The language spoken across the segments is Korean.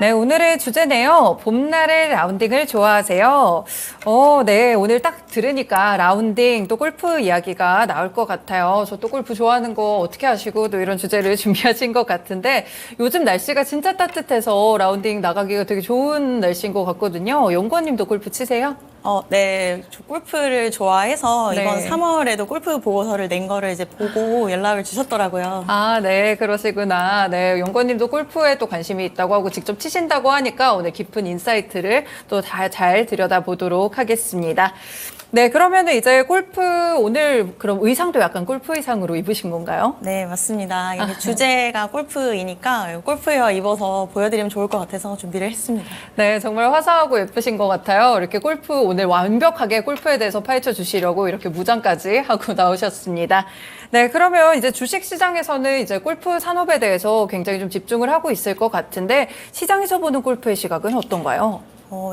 네, 오늘의 주제네요. 봄날의 라운딩을 좋아하세요? 네, 오늘 딱 들으니까 라운딩 또 골프 이야기가 나올 것 같아요. 저 또 골프 좋아하는 거 어떻게 아시고 또 이런 주제를 준비하신 것 같은데 요즘 날씨가 진짜 따뜻해서 라운딩 나가기가 되게 좋은 날씨인 것 같거든요. 연구원님도 골프 치세요? 네. 저 골프를 좋아해서 네. 이번 3월에도 골프 보고서를 낸 거를 이제 보고 연락을 주셨더라고요. 아, 네, 그러시구나. 네, 연구원님도 골프에 또 관심이 있다고 하고 직접 치신다고 하니까 오늘 깊은 인사이트를 또 잘 들여다보도록 하겠습니다. 네, 그러면은 이제 골프 오늘 그럼 의상도 약간 골프 의상으로 입으신 건가요? 네, 맞습니다. 이게 주제가 골프이니까 골프웨어 입어서 보여드리면 좋을 것 같아서 준비를 했습니다. 네, 정말 화사하고 예쁘신 것 같아요. 이렇게 골프 오늘 완벽하게 골프에 대해서 파헤쳐 주시려고 이렇게 무장까지 하고 나오셨습니다. 네, 그러면 이제 주식 시장에서는 이제 골프 산업에 대해서 굉장히 좀 집중을 하고 있을 것 같은데 시장에서 보는 골프의 시각은 어떤가요?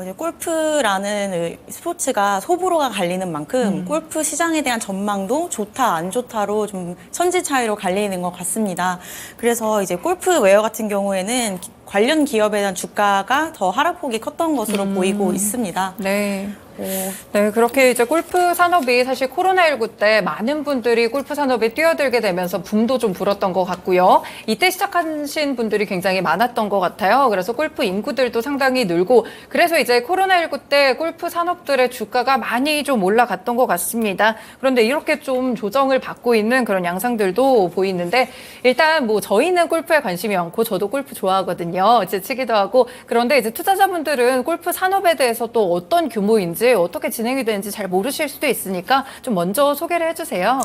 이제 골프라는 스포츠가 소부로가 갈리는 만큼 골프 시장에 대한 전망도 좋다, 안 좋다로 좀 천지 차이로 갈리는 것 같습니다. 그래서 이제 골프웨어 같은 경우에는 관련 기업에 대한 주가가 더 하락폭이 컸던 것으로 보이고 있습니다. 네. 네, 그렇게 이제 골프 산업이 사실 코로나19 때 많은 분들이 골프 산업에 뛰어들게 되면서 붐도 좀 불었던 것 같고요. 이때 시작하신 분들이 굉장히 많았던 것 같아요. 그래서 골프 인구들도 상당히 늘고 그래서 이제 코로나19 때 골프 산업들의 주가가 많이 좀 올라갔던 것 같습니다. 그런데 이렇게 좀 조정을 받고 있는 그런 양상들도 보이는데 일단 뭐 저희는 골프에 관심이 많고 저도 골프 좋아하거든요. 이제 치기도 하고 그런데 이제 투자자분들은 골프 산업에 대해서 또 어떤 규모인지 어떻게 진행이 되는지 잘 모르실 수도 있으니까 좀 먼저 소개를 해주세요.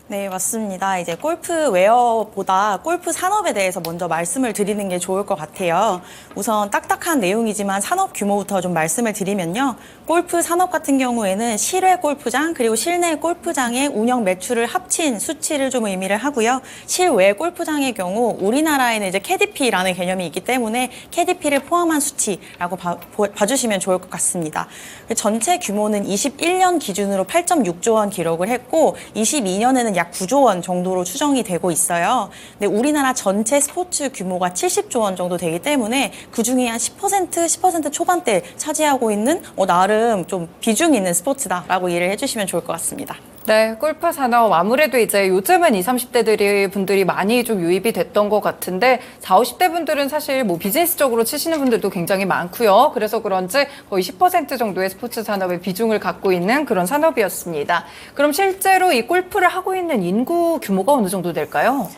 네, 맞습니다. 이제 골프웨어보다 골프 산업에 대해서 먼저 말씀을 드리는 게 좋을 것 같아요. 우선 딱딱한 내용이지만 산업 규모부터 좀 말씀을 드리면요. 골프 산업 같은 경우에는 실외 골프장 그리고 실내 골프장의 운영 매출을 합친 수치를 좀 의미를 하고요. 실외 골프장의 경우 우리나라에는 이제 KDP라는 개념이 있기 때문에 KDP를 포함한 수치라고 봐주시면 좋을 것 같습니다. 전체 규모는 21년 기준으로 8.6조 원 기록을 했고 22년에는 약 9조 원 정도로 추정이 되고 있어요. 근데 우리나라 전체 스포츠 규모가 70조 원 정도 되기 때문에 그중에 한 10% 초반대 차지하고 있는 나름 좀 비중 있는 스포츠다라고 이해를 해주시면 좋을 것 같습니다. 네, 골프 산업 아무래도 이제 요즘은 20, 30대들이 분들이 많이 좀 유입이 됐던 것 같은데 40, 50대 분들은 사실 뭐 비즈니스적으로 치시는 분들도 굉장히 많고요. 그래서 그런지 거의 10% 정도의 스포츠 산업의 비중을 갖고 있는 그런 산업이었습니다. 그럼 실제로 이 골프를 하고 있는 인구 규모가 어느 정도 될까요?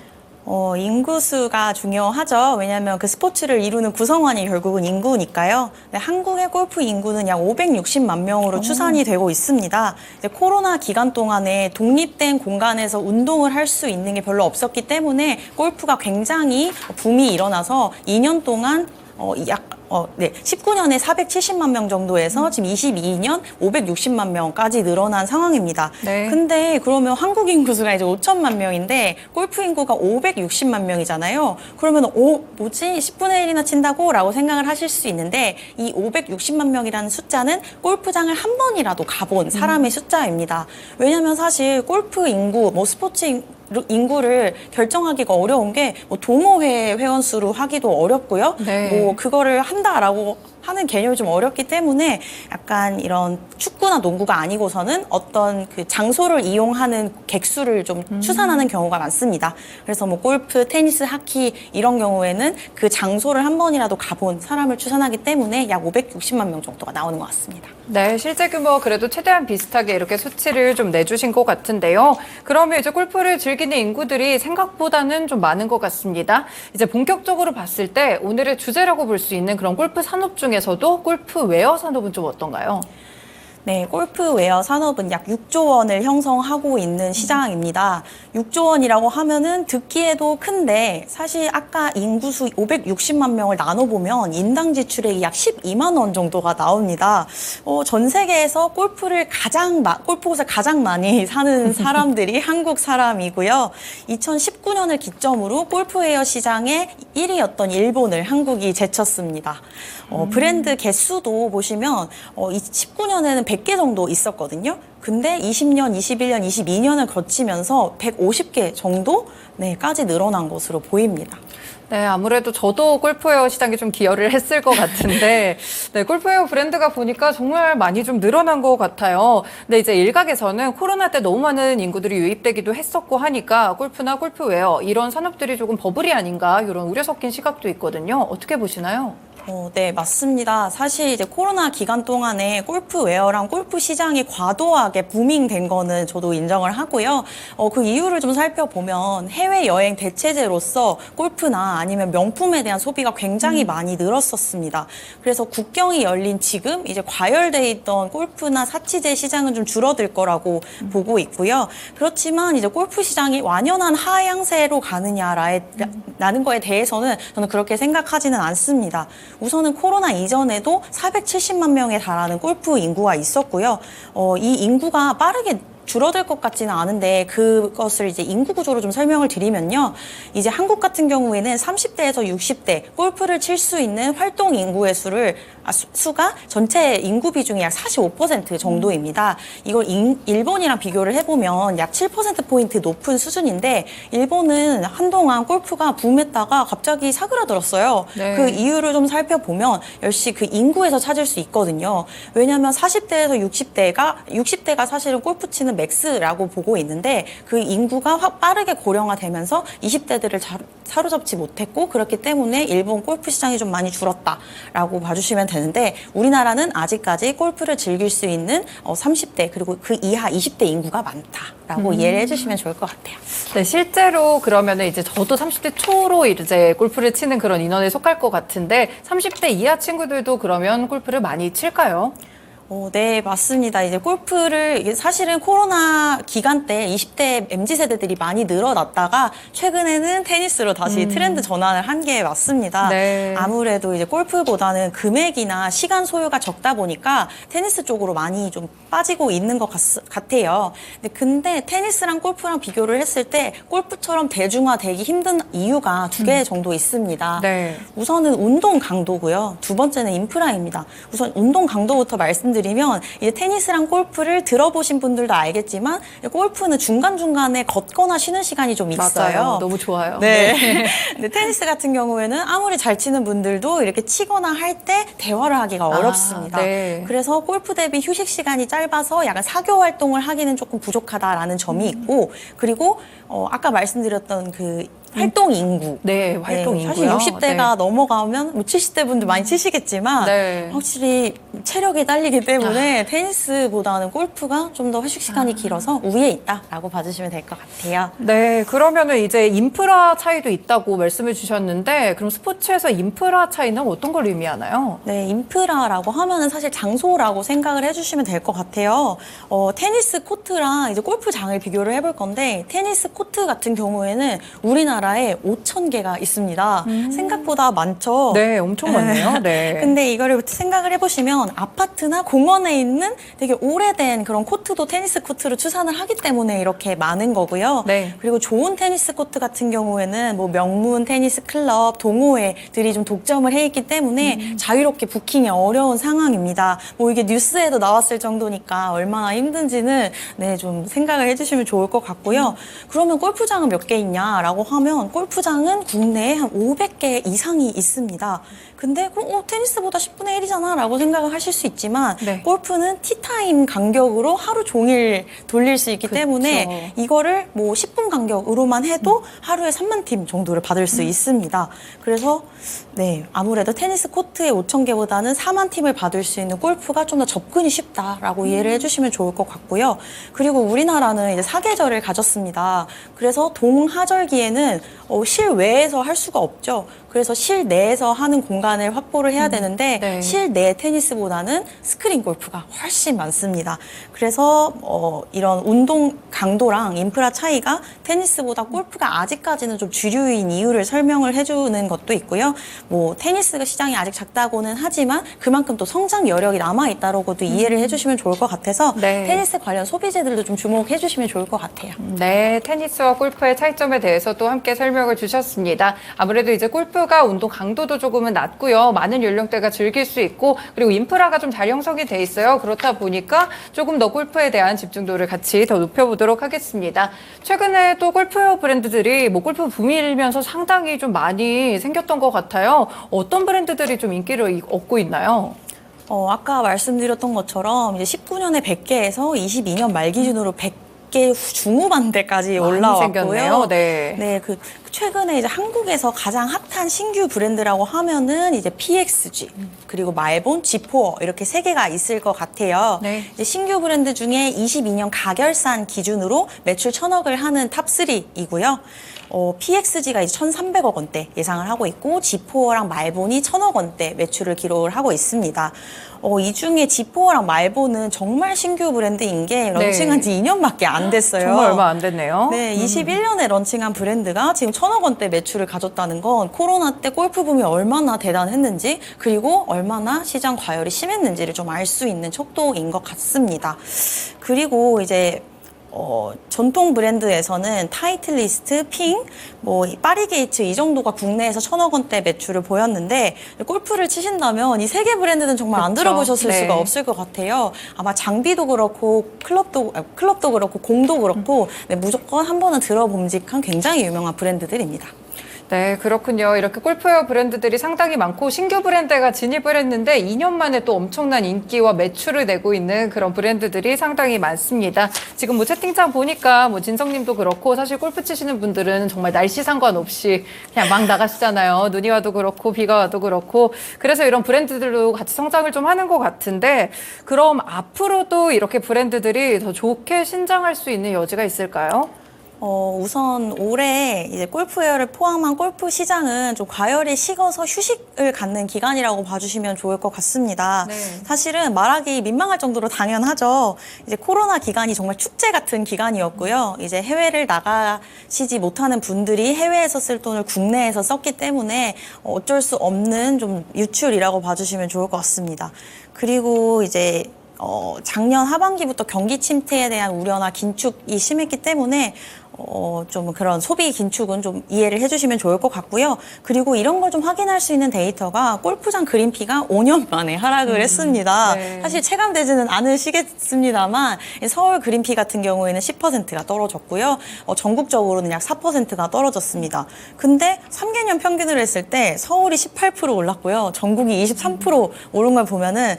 인구수가 중요하죠. 왜냐하면 그 스포츠를 이루는 구성원이 결국은 인구니까요. 네, 한국의 골프 인구는 약 560만 명으로 추산이 되고 있습니다. 이제 코로나 기간 동안에 독립된 공간에서 운동을 할 수 있는 게 별로 없었기 때문에 골프가 굉장히 붐이 일어나서 2년 동안 19년에 470만 명 정도에서 지금 22년 560만 명까지 늘어난 상황입니다. 네. 근데 그러면 한국 인구수가 이제 5천만 명인데 골프 인구가 560만 명이잖아요. 그러면 뭐지? 10분의 1이나 친다고? 라고 생각을 하실 수 있는데 이 560만 명이라는 숫자는 골프장을 한 번이라도 가본 사람의 숫자입니다. 왜냐하면 사실 골프 인구, 스포츠 인구를 결정하기가 어려운 게 동호회 회원 수로 하기도 어렵고요. 네. 그거를 한다라고 하는 개념이 좀 어렵기 때문에 약간 이런 축구나 농구가 아니고서는 어떤 그 장소를 이용하는 객수를 좀 추산하는 경우가 많습니다. 그래서 골프, 테니스, 하키 이런 경우에는 그 장소를 한 번이라도 가본 사람을 추산하기 때문에 약 560만 명 정도가 나오는 것 같습니다. 네, 실제 규모 그래도 최대한 비슷하게 이렇게 수치를 좀 내주신 것 같은데요. 그러면 이제 골프를 즐기는 인구들이 생각보다는 좀 많은 것 같습니다. 이제 본격적으로 봤을 때 오늘의 주제라고 볼 수 있는 그런 골프 산업 중에서도 골프웨어 산업은 좀 어떤가요? 네, 골프웨어 산업은 약 6조 원을 형성하고 있는 시장입니다. 6조 원이라고 하면은 듣기에도 큰데 사실 아까 인구수 560만 명을 나눠보면 인당 지출액이 약 12만 원 정도가 나옵니다. 전 세계에서 골프곳을 가장 많이 사는 사람들이 한국 사람이고요. 2019년을 기점으로 골프웨어 시장의 1위였던 일본을 한국이 제쳤습니다. 브랜드 개수도 보시면 19년에는 100개 정도 있었거든요. 근데 20년, 21년, 22년을 거치면서 150개 정도 까지 늘어난 것으로 보입니다. 네, 아무래도 저도 골프웨어 시장에 좀 기여를 했을 것 같은데, 네, 골프웨어 브랜드가 보니까 정말 많이 좀 늘어난 것 같아요. 근데 이제 일각에서는 코로나 때 너무 많은 인구들이 유입되기도 했었고 하니까 골프나 골프웨어 이런 산업들이 조금 버블이 아닌가 이런 우려 섞인 시각도 있거든요. 어떻게 보시나요? 네, 맞습니다. 사실 이제 코로나 기간 동안에 골프웨어랑 골프 시장이 과도하게 부밍된 거는 저도 인정을 하고요. 그 이유를 좀 살펴보면 해외여행 대체제로서 골프나 아니면 명품에 대한 소비가 굉장히 많이 늘었었습니다. 그래서 국경이 열린 지금 이제 과열돼 있던 골프나 사치제 시장은 좀 줄어들 거라고 보고 있고요. 그렇지만 이제 골프 시장이 완연한 하향세로 가느냐라는 거에 대해서는 저는 그렇게 생각하지는 않습니다. 우선은 코로나 이전에도 470만 명에 달하는 골프 인구가 있었고요. 이 인구가 빠르게 줄어들 것 같지는 않은데 그것을 이제 인구 구조로 좀 설명을 드리면요. 이제 한국 같은 경우에는 30대에서 60대 골프를 칠 수 있는 활동 인구의 수가 전체 인구 비중이 약 45% 정도입니다. 이걸 일본이랑 비교를 해보면 약 7%포인트 높은 수준인데 일본은 한동안 골프가 붐했다가 갑자기 사그라들었어요. 네. 그 이유를 좀 살펴보면 역시 그 인구에서 찾을 수 있거든요. 왜냐하면 40대에서 60대가 사실은 골프 치는 맥스라고 보고 있는데 그 인구가 확 빠르게 고령화되면서 20대들을 사로잡지 못했고 그렇기 때문에 일본 골프 시장이 좀 많이 줄었다라고 봐주시면 되는데 우리나라는 아직까지 골프를 즐길 수 있는 30대 그리고 그 이하 20대 인구가 많다라고 이해를 해주시면 좋을 것 같아요. 네, 실제로 그러면은 이제 저도 30대 초로 이제 골프를 치는 그런 인원에 속할 것 같은데 30대 이하 친구들도 그러면 골프를 많이 칠까요? 네, 맞습니다. 이제 골프를 사실은 코로나 기간 때 20대 MZ세대들이 많이 늘어났다가 최근에는 테니스로 다시 트렌드 전환을 한 게 맞습니다. 네. 아무래도 이제 골프보다는 금액이나 시간 소요가 적다 보니까 테니스 쪽으로 많이 좀 빠지고 있는 것 같아요. 근데 테니스랑 골프랑 비교를 했을 때 골프처럼 대중화되기 힘든 이유가 두 개 정도 있습니다. 네. 우선은 운동 강도고요. 두 번째는 인프라입니다. 우선 운동 강도부터 말씀드리면 이제 테니스랑 골프를 들어보신 분들도 알겠지만 골프는 중간중간에 걷거나 쉬는 시간이 좀 있어요. 맞아요. 너무 좋아요. 네. 근데 테니스 같은 경우에는 아무리 잘 치는 분들도 이렇게 치거나 할 때 대화를 하기가 어렵습니다. 네. 그래서 골프 대비 휴식 시간이 짧아서 약간 사교 활동을 하기는 조금 부족하다라는 점이 있고 그리고 아까 말씀드렸던 그 활동 인구. 네, 활동 사실 인구요. 60대가 넘어가면 뭐 70대 분들 많이 치시겠지만 네. 확실히 체력이 딸리기 때문에 테니스보다는 골프가 좀 더 휴식 시간이 길어서 우위에 있다라고 봐주시면 될 것 같아요. 네, 그러면은 이제 인프라 차이도 있다고 말씀해 주셨는데 그럼 스포츠에서 인프라 차이는 어떤 걸 의미하나요? 네, 인프라라고 하면은 사실 장소라고 생각을 해주시면 될 것 같아요. 테니스 코트랑 이제 골프장을 비교를 해볼 건데 테니스 코트 같은 경우에는 우리나라에 5,000개가 있습니다. 생각보다 많죠? 네, 엄청 많네요. 네. 근데 이거를 생각을 해보시면 아파트나 공원에 있는 되게 오래된 그런 코트도 테니스 코트로 추산을 하기 때문에 이렇게 많은 거고요. 네. 그리고 좋은 테니스 코트 같은 경우에는 뭐 명문 테니스 클럽, 동호회들이 좀 독점을 해 있기 때문에 자유롭게 부킹이 어려운 상황입니다. 뭐 이게 뉴스에도 나왔을 정도니까 얼마나 힘든지는 네, 좀 생각을 해주시면 좋을 것 같고요. 그러면 골프장은 몇 개 있냐라고 하면 골프장은 국내에 한 500개 이상이 있습니다. 근데 그럼 테니스보다 10분의 1이잖아 라고 생각을 하실 수 있지만 네. 골프는 티타임 간격으로 하루 종일 돌릴 수 있기 때문에 이거를 뭐 10분 간격으로만 해도 하루에 3만 팀 정도를 받을 수 있습니다. 그래서 네, 아무래도 테니스 코트에 5,000개보다는 4만 팀을 받을 수 있는 골프가 좀 더 접근이 쉽다라고 이해를 해주시면 좋을 것 같고요. 그리고 우리나라는 이제 사계절을 가졌습니다. 그래서 동하절기에는 실외에서 할 수가 없죠. 그래서 실내에서 하는 공간을 확보를 해야 되는데 네. 실내 테니스보다는 스크린 골프가 훨씬 많습니다. 그래서 이런 운동 강도랑 인프라 차이가 테니스보다 골프가 아직까지는 좀 주류인 이유를 설명을 해주는 것도 있고요. 뭐 테니스 시장이 아직 작다고는 하지만 그만큼 또 성장 여력이 남아있다라고도 이해를 해주시면 좋을 것 같아서 네. 테니스 관련 소비재들도 좀 주목해 주시면 좋을 것 같아요. 네, 테니스와 골프의 차이점에 대해서도 함께 설명을 주셨습니다. 아무래도 이제 골프 골프가 운동 강도도 조금은 낮고요. 많은 연령대가 즐길 수 있고 그리고 인프라가 좀 잘 형성이 돼 있어요. 그렇다 보니까 조금 더 골프에 대한 집중도를 같이 더 높여보도록 하겠습니다. 최근에 또 골프웨어 브랜드들이 뭐 골프 붐이면서 상당히 좀 많이 생겼던 것 같아요. 어떤 브랜드들이 좀 인기를 얻고 있나요? 아까 말씀드렸던 것처럼 이제 19년에 100개에서 22년 말 기준으로 100개 중후반대까지 많이 올라왔고요. 생겼네요. 네. 네, 최근에 이제 한국에서 가장 핫한 신규 브랜드라고 하면은 이제 PXG 그리고 말본, G4 이렇게 세 개가 있을 것 같아요. 네. 이제 신규 브랜드 중에 22년 가결산 기준으로 매출 1,000억을 하는 탑3이고요. PXG가 이제 1,300억 원대 예상을 하고 있고 G4랑 말본이 1,000억 원대 매출을 기록을 하고 있습니다. 이 중에 G4랑 말본은 정말 신규 브랜드인 게 런칭한 지 2년밖에 안 됐어요. 정말 얼마 안 됐네요. 네, 21년에 런칭한 브랜드가 지금 1,000억 원대 매출을 가졌다는 건 코로나 때 골프 붐이 얼마나 대단했는지 그리고 얼마나 시장 과열이 심했는지를 좀 알 수 있는 척도인 것 같습니다. 그리고 이제 전통 브랜드에서는 타이틀리스트, 핑, 파리게이츠 이 정도가 국내에서 1,000억 원대 매출을 보였는데 골프를 치신다면 이 세 개 브랜드는 정말 안 그쵸? 들어보셨을 네. 수가 없을 것 같아요. 아마 장비도 그렇고 클럽도 그렇고 공도 그렇고 네, 무조건 한 번은 들어봄직한 굉장히 유명한 브랜드들입니다. 네, 그렇군요. 이렇게 골프웨어 브랜드들이 상당히 많고 신규 브랜드가 진입을 했는데 2년 만에 또 엄청난 인기와 매출을 내고 있는 그런 브랜드들이 상당히 많습니다. 지금 뭐 채팅창 보니까 뭐 진성님도 그렇고 사실 골프 치시는 분들은 정말 날씨 상관없이 그냥 막 나가시잖아요. 눈이 와도 그렇고 비가 와도 그렇고 그래서 이런 브랜드들도 같이 성장을 좀 하는 것 같은데 그럼 앞으로도 이렇게 브랜드들이 더 좋게 신장할 수 있는 여지가 있을까요? 우선 올해 이제 골프웨어를 포함한 골프 시장은 좀 과열이 식어서 휴식을 갖는 기간이라고 봐주시면 좋을 것 같습니다. 네. 사실은 말하기 민망할 정도로 당연하죠. 이제 코로나 기간이 정말 축제 같은 기간이었고요. 이제 해외를 나가시지 못하는 분들이 해외에서 쓸 돈을 국내에서 썼기 때문에 어쩔 수 없는 좀 유출이라고 봐주시면 좋을 것 같습니다. 그리고 이제 작년 하반기부터 경기 침체에 대한 우려나 긴축이 심했기 때문에 좀 그런 소비 긴축은 좀 이해를 해주시면 좋을 것 같고요. 그리고 이런 걸 좀 확인할 수 있는 데이터가 골프장 그린피가 5년 만에 하락을 했습니다. 네. 사실 체감되지는 않으시겠습니다만 서울 그린피 같은 경우에는 10%가 떨어졌고요. 전국적으로는 약 4%가 떨어졌습니다. 근데 3개년 평균을 했을 때 서울이 18% 올랐고요. 전국이 23% 오른 걸 보면은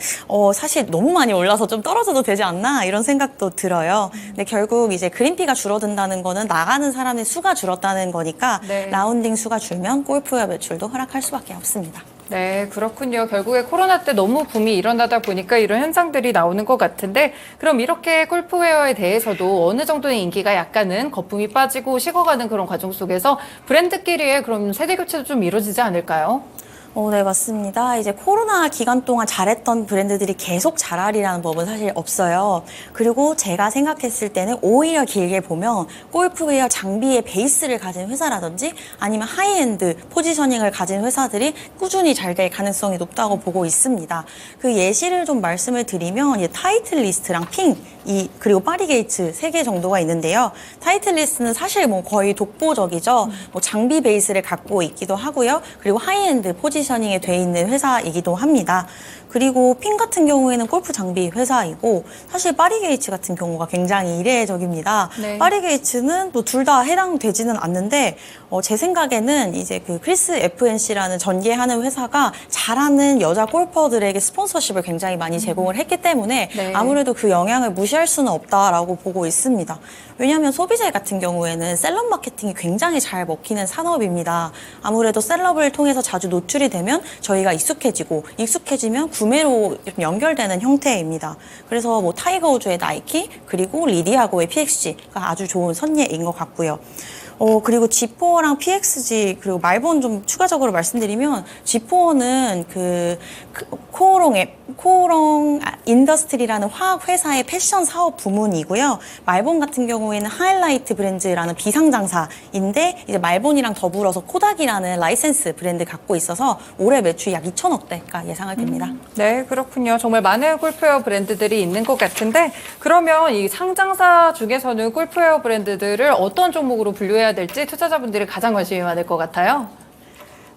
사실 너무 많이 올라서 좀 떨어져도 되지 않나 이런 생각도 들어요. 근데 결국 이제 그린피가 줄어든다는 거는 나가는 사람의 수가 줄었다는 거니까 네. 라운딩 수가 줄면 골프웨어 매출도 하락할 수밖에 없습니다. 네, 그렇군요. 결국에 코로나 때 너무 붐이 일어나다 보니까 이런 현상들이 나오는 것 같은데 그럼 이렇게 골프웨어에 대해서도 어느 정도의 인기가 약간은 거품이 빠지고 식어가는 그런 과정 속에서 브랜드끼리의 그럼 세대 교체도 좀 이루어지지 않을까요? 네, 맞습니다. 이제 코로나 기간 동안 잘했던 브랜드들이 계속 잘하리라는 법은 사실 없어요. 그리고 제가 생각했을 때는 오히려 길게 보면 골프웨어 장비의 베이스를 가진 회사라든지 아니면 하이엔드 포지셔닝을 가진 회사들이 꾸준히 잘 될 가능성이 높다고 보고 있습니다. 그 예시를 좀 말씀을 드리면 이제 타이틀리스트랑 핑, 그리고 파리게이츠 3개 정도가 있는데요. 타이틀리스트는 사실 뭐 거의 독보적이죠. 뭐 장비 베이스를 갖고 있기도 하고요. 그리고 하이엔드 포지셔닝에 돼 있는 회사이기도 합니다. 그리고 핑 같은 경우에는 골프 장비 회사이고 사실 파리게이츠 같은 경우가 굉장히 이례적입니다. 네. 파리게이츠는 뭐 둘 다 해당되지는 않는데 제 생각에는 이제 그 크리스 FNC라는 전개하는 회사가 잘하는 여자 골퍼들에게 스폰서십을 굉장히 많이 제공을 했기 때문에 네. 아무래도 그 영향을 무시할 수는 없다라고 보고 있습니다. 왜냐하면 소비재 같은 경우에는 셀럽 마케팅이 굉장히 잘 먹히는 산업입니다. 아무래도 셀럽을 통해서 자주 노출이 되면 저희가 익숙해지면 구매로 연결되는 형태입니다. 그래서 뭐 타이거 우즈의 나이키 그리고 리디아고의 PXG가 아주 좋은 선예인 것 같고요. 그리고 G4랑 PXG 그리고 말본 좀 추가적으로 말씀드리면 G4는 코오롱 인더스트리라는 화학 회사의 패션 사업 부문이고요. 말본 같은 경우에는 하이라이트 브랜드라는 비상장사인데 이제 말본이랑 더불어서 코닥이라는 라이센스 브랜드 갖고 있어서 올해 매출이 약 2천억대가 예상이 됩니다. 네, 그렇군요. 정말 많은 골프웨어 브랜드들이 있는 것 같은데 그러면 이 상장사 중에서는 골프웨어 브랜드들을 어떤 종목으로 분류해야 될지 투자자분들이 가장 관심이 많을 것 같아요.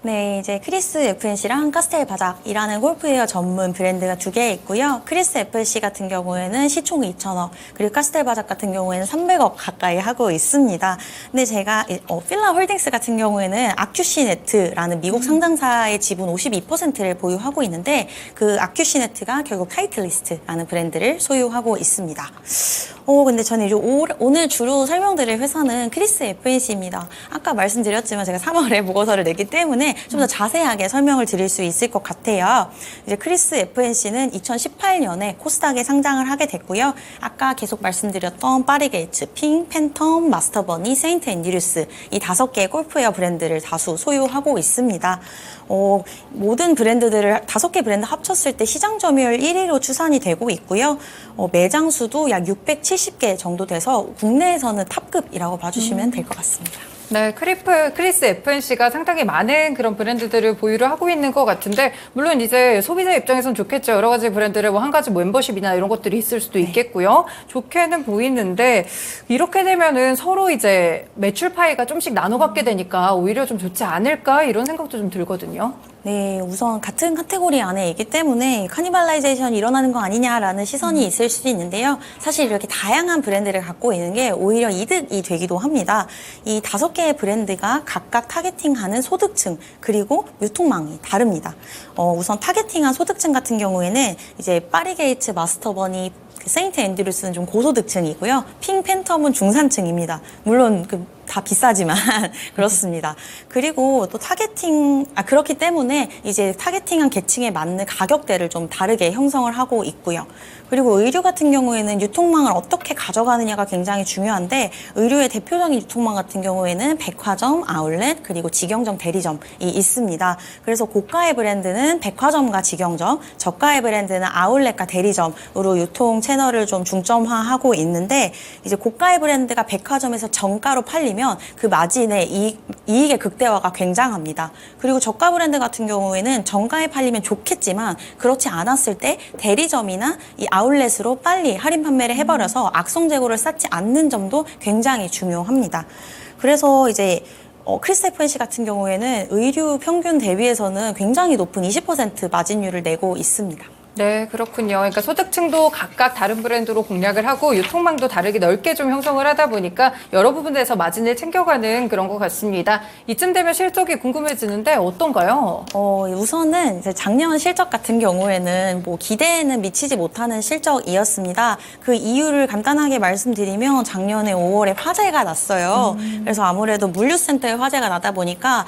네, 이제 크리스 FNC랑 카스텔 바작이라는 골프웨어 전문 브랜드가 두 개 있고요. 크리스 FNC 같은 경우에는 시총 2천억, 그리고 카스텔 바작 같은 경우에는 300억 가까이 하고 있습니다. 근데 제가 필라 홀딩스 같은 경우에는 아큐시네트라는 미국 상장사의 지분 52%를 보유하고 있는데 그 아큐시네트가 결국 타이틀리스트라는 브랜드를 소유하고 있습니다. 근데 저는 오늘 주로 설명드릴 회사는 크리스 FNC입니다. 아까 말씀드렸지만 제가 3월에 보고서를 냈기 때문에 좀 더 자세하게 설명을 드릴 수 있을 것 같아요. 이제 크리스 FNC는 2018년에 코스닥에 상장을 하게 됐고요. 아까 계속 말씀드렸던 파리게이츠, 핑, 팬텀, 마스터버니, 세인트 앤드류스 이 5개의 골프웨어 브랜드를 다수 소유하고 있습니다. 모든 브랜드들을 5개 브랜드 합쳤을 때 시장 점유율 1위로 추산이 되고 있고요. 매장 수도 약 670개 정도 돼서 국내에서는 탑급이라고 봐주시면 될 것 같습니다. 네, 크리스 FNC가 상당히 많은 그런 브랜드들을 보유를 하고 있는 것 같은데, 물론 이제 소비자 입장에선 좋겠죠. 여러 가지 브랜드를 뭐 한 가지 멤버십이나 이런 것들이 있을 수도 있겠고요. 좋게는 보이는데, 이렇게 되면은 서로 이제 매출 파이가 좀씩 나눠 갖게 되니까 오히려 좀 좋지 않을까 이런 생각도 좀 들거든요. 네, 우선 같은 카테고리 안에 있기 때문에 카니발라이제이션이 일어나는 거 아니냐라는 시선이 있을 수도 있는데요. 사실 이렇게 다양한 브랜드를 갖고 있는 게 오히려 이득이 되기도 합니다. 이 5개의 브랜드가 각각 타겟팅하는 소득층 그리고 유통망이 다릅니다. 우선 타겟팅한 소득층 같은 경우에는 이제 파리게이츠, 마스터버니, 세인트 앤드류스는 좀 고소득층이고요. 핑, 팬텀은 중산층입니다. 물론 다 비싸지만 그렇습니다. 그리고 또 그렇기 때문에 이제 타겟팅한 계층에 맞는 가격대를 좀 다르게 형성을 하고 있고요. 그리고 의류 같은 경우에는 유통망을 어떻게 가져가느냐가 굉장히 중요한데 의류의 대표적인 유통망 같은 경우에는 백화점, 아울렛, 그리고 직영점, 대리점이 있습니다. 그래서 고가의 브랜드는 백화점과 직영점, 저가의 브랜드는 아울렛과 대리점으로 유통 채널을 좀 중점화하고 있는데 이제 고가의 브랜드가 백화점에서 정가로 팔리면 그 마진의 이익의 극대화가 굉장합니다. 그리고 저가 브랜드 같은 경우에는 정가에 팔리면 좋겠지만 그렇지 않았을 때 대리점이나 이 아울렛으로 빨리 할인 판매를 해버려서 악성 재고를 쌓지 않는 점도 굉장히 중요합니다. 그래서 이제 크리스 FNC 같은 경우에는 의류 평균 대비해서는 굉장히 높은 20% 마진율을 내고 있습니다. 네, 그렇군요. 그러니까 소득층도 각각 다른 브랜드로 공략을 하고 유통망도 다르게 넓게 좀 형성을 하다 보니까 여러 부분에서 마진을 챙겨가는 그런 것 같습니다. 이쯤 되면 실적이 궁금해지는데 어떤가요? 우선은 이제 작년 실적 같은 경우에는 뭐 기대에는 미치지 못하는 실적이었습니다. 그 이유를 간단하게 말씀드리면 작년에 5월에 화재가 났어요. 그래서 아무래도 물류센터에 화재가 나다 보니까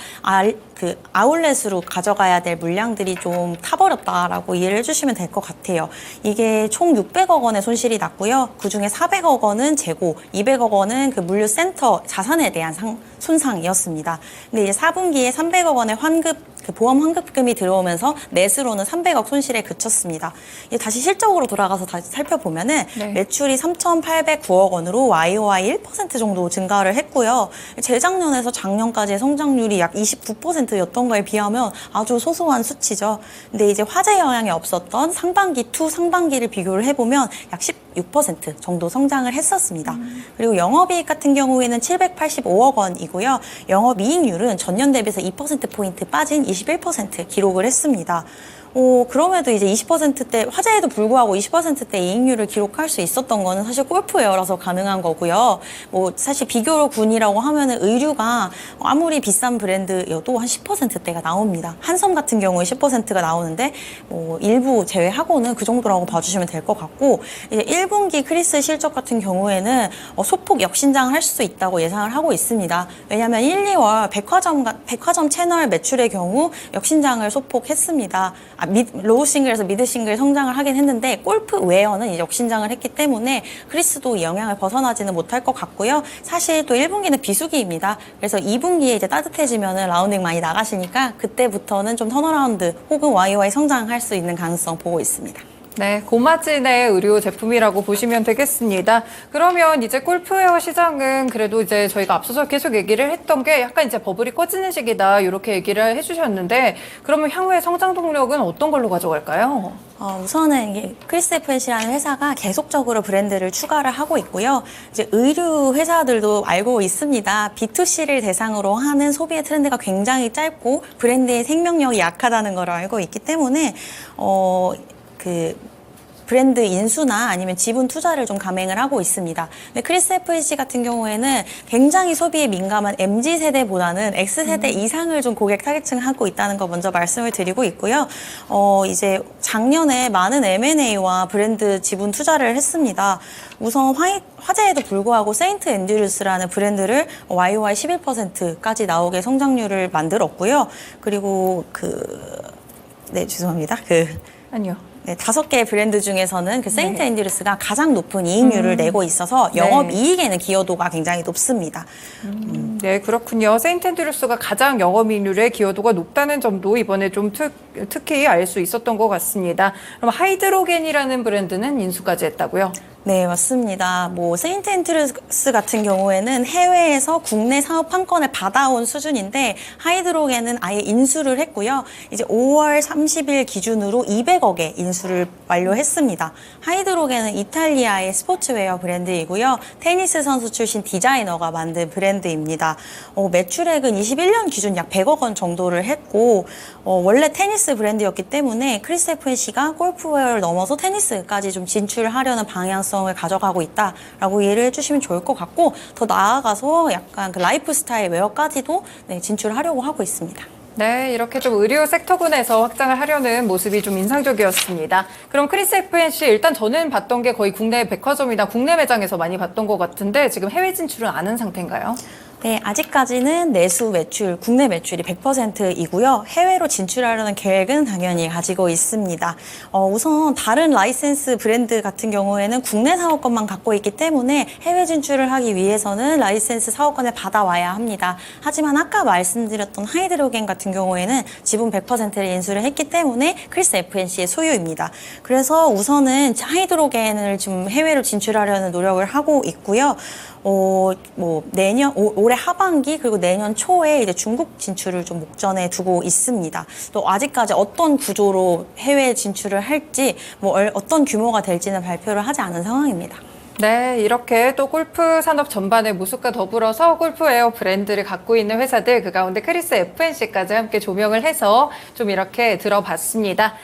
아울렛으로 가져가야 될 물량들이 좀 타버렸다라고 이해를 해주시면 될 것 같아요. 이게 총 600억 원의 손실이 났고요. 그중에 400억 원은 재고, 200억 원은 그 물류센터 자산에 대한 손상이었습니다. 근데 이제 4분기에 300억 원의 보험 환급금이 들어오면서 넷으로는 300억 손실에 그쳤습니다. 다시 실적으로 돌아가서 다시 살펴보면은 매출이 3,809억 원으로 YOY 1% 정도 증가를 했고요. 재작년에서 작년까지의 성장률이 약 29%였던 거에 비하면 아주 소소한 수치죠. 근데 이제 화재 영향이 없었던 상반기를 비교를 해보면 약 16% 정도 성장을 했었습니다. 그리고 영업이익 같은 경우에는 785억 원이고요. 영업이익률은 전년 대비해서 2%포인트 빠진 21% 기록을 했습니다. 그럼에도 이제 20%대, 화재에도 불구하고 20%대 이익률을 기록할 수 있었던 거는 사실 골프웨어라서 가능한 거고요. 사실 비교로 군이라고 하면은 의류가 아무리 비싼 브랜드여도 한 10%대가 나옵니다. 한섬 같은 경우에 10%가 나오는데, 일부 제외하고는 그 정도라고 봐주시면 될 것 같고, 이제 1분기 크리스 실적 같은 경우에는 소폭 역신장을 할 수 있다고 예상을 하고 있습니다. 왜냐하면 1, 2월 백화점 채널 매출의 경우 역신장을 소폭 했습니다. 로우 싱글에서 미드 싱글 성장을 하긴 했는데 골프웨어는 이제 역신장을 했기 때문에 크리스도 이 영향을 벗어나지는 못할 것 같고요. 사실 또 1분기는 비수기입니다. 그래서 2분기에 이제 따뜻해지면은 라운딩 많이 나가시니까 그때부터는 좀 턴어라운드 혹은 YOY 성장할 수 있는 가능성 보고 있습니다. 네, 고마진의 의료 제품이라고 보시면 되겠습니다. 그러면 이제 골프웨어 시장은 그래도 이제 저희가 앞서서 계속 얘기를 했던 게 약간 이제 버블이 꺼지는 시기다 이렇게 얘기를 해주셨는데 그러면 향후의 성장 동력은 어떤 걸로 가져갈까요? 우선은 이게 크리스 FNC라는 회사가 계속적으로 브랜드를 추가를 하고 있고요. 이제 의류 회사들도 알고 있습니다. B2C를 대상으로 하는 소비의 트렌드가 굉장히 짧고 브랜드의 생명력이 약하다는 걸 알고 있기 때문에 브랜드 인수나 아니면 지분 투자를 좀 감행을 하고 있습니다. 근데 크리스 FNC 같은 경우에는 굉장히 소비에 민감한 MZ세대보다는 X세대 이상을 좀 고객 타겟층하고 있다는 거 먼저 말씀을 드리고 있고요. 이제 작년에 많은 M&A와 브랜드 지분 투자를 했습니다. 우선 화제에도 불구하고 세인트 앤드류스라는 브랜드를 YOY 11%까지 나오게 성장률을 만들었고요. 그리고 죄송합니다. 아니요. 네, 5개의 브랜드 중에서는 그 세인트 앤드류스가 가장 높은 이익률을 내고 있어서 영업이익에는 기여도가 굉장히 높습니다. 네, 그렇군요. 세인트앤드류스가 가장 영업이익률의 기여도가 높다는 점도 이번에 좀 특히 알 수 있었던 것 같습니다. 그럼 하이드로겐이라는 브랜드는 인수까지 했다고요? 네, 맞습니다. 세인트 앤드류스 같은 경우에는 해외에서 국내 사업 판권을 받아온 수준인데 하이드로겐은 아예 인수를 했고요. 이제 5월 30일 기준으로 200억의 인수를 완료했습니다. 하이드로겐은 이탈리아의 스포츠웨어 브랜드이고요. 테니스 선수 출신 디자이너가 만든 브랜드입니다. 매출액은 21년 기준 약 100억 원 정도를 했고 원래 테니스 브랜드였기 때문에 크리스 FNC가 골프웨어를 넘어서 테니스까지 좀 진출하려는 방향성을 가져가고 있다라고 이해를 해주시면 좋을 것 같고 더 나아가서 약간 그 라이프 스타일 웨어까지도 진출하려고 하고 있습니다. 네, 이렇게 좀 의료 섹터군에서 확장을 하려는 모습이 좀 인상적이었습니다. 그럼 크리스 FNC 일단 저는 봤던 게 거의 국내 백화점이나 국내 매장에서 많이 봤던 것 같은데 지금 해외 진출은 안 한 상태인가요? 네, 아직까지는 내수 매출, 국내 매출이 100%이고요. 해외로 진출하려는 계획은 당연히 가지고 있습니다. 우선 다른 라이센스 브랜드 같은 경우에는 국내 사업권만 갖고 있기 때문에 해외 진출을 하기 위해서는 라이센스 사업권을 받아와야 합니다. 하지만 아까 말씀드렸던 하이드로겐 같은 경우에는 지분 100%를 인수를 했기 때문에 크리스 FNC의 소유입니다. 그래서 우선은 하이드로겐을 지금 해외로 진출하려는 노력을 하고 있고요. 올해 하반기 그리고 내년 초에 이제 중국 진출을 좀 목전에 두고 있습니다. 또 아직까지 어떤 구조로 해외 진출을 할지 어떤 규모가 될지는 발표를 하지 않은 상황입니다. 네, 이렇게 또 골프 산업 전반의 모습과 더불어서 골프웨어 브랜드를 갖고 있는 회사들 그 가운데 크리스 FNC까지 함께 조명을 해서 좀 이렇게 들어봤습니다.